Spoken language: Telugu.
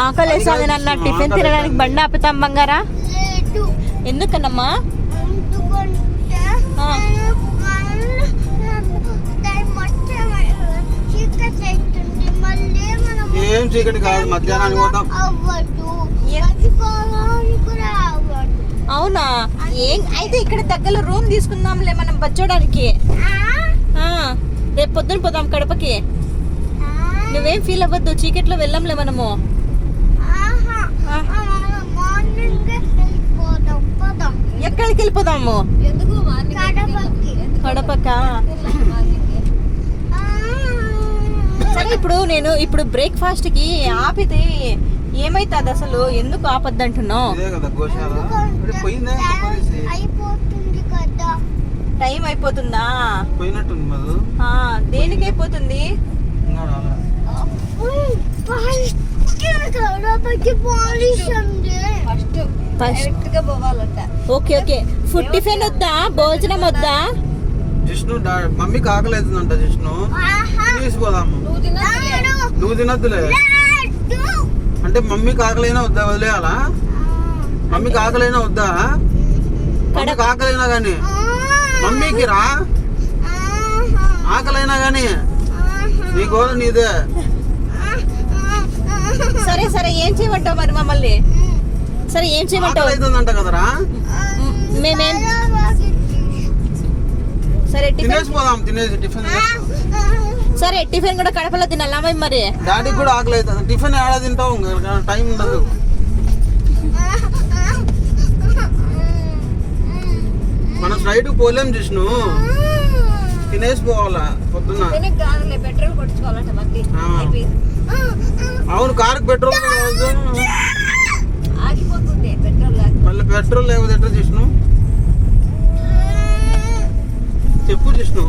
ఆకలి వేసాది నాన్న. టిఫిన్ తినడానికి బండి ఆపుతాం బంగారా. ఎందుకన్నమ్మా? ఏం చీకటి కాదు, మధ్యాహ్నానికి పోతాం. అవునా? ఏం అయితే ఇక్కడ దగ్గరలో రూమ్ తీసుకుందాంలే మనం బచ్చోడానికి. రేపు పొద్దున పోదాం కడపకి. నువ్వేం ఫీల్ అవ్వద్దు, చీకట్లో వెళ్ళంలే మనము. ఎక్కడికి వెళ్ళిపోదాము? కడపక. సరే ఇప్పుడు బ్రేక్ఫాస్ట్ కి ఆపితే ఏమైతుంది అసలు? ఎందుకు ఆపద్దంటున్నావు? టైం అయిపోతుందా? దేనికి అయిపోతుంది? Okay okay. ఫుడ్ టిఫిన్ వద్దా? భోజనం వద్దా? జిష్ణు మమ్మీకి ఆకలి అవుతుందంట. జిష్ణు తీసిపోదాము. నువ్వు తినద్దులే అంటే మమ్మీకి ఆకలైనా వద్దా? వదిలేయాలా? మమ్మీకి ఆకలైనా వద్దా? మమ్మీకి ఆకలైనా గానీ మమ్మీకి రా. ఆకలైనా గానీ నీ గోల నీదే. సరే సరే, ఏం చేయమంటావు మరి మమ్మల్ని? సరే ఏం చేయమంటావు? అవుతుందంట కదరా. మేమేం సరే తినేసిపోదాం. తినేసి టిఫిన్. సరే టిఫిన్ కూడా కడపలో తినాలా మరి? డాడీకి కూడా ఆకలి అవుతుంది. టిఫిన్ ఏడా తింటావు? టైం ఉండదు. మనం స్ట్రైట్ పోలేం జిష్ణు. తినేసి పోవాలా పొద్దున్న. అవును, కారుకి పెట్రోల్ మళ్ళీ పెట్రోల్ లేకపోతే ఎట్లా జిష్ణు? చెప్పు జిష్ణు.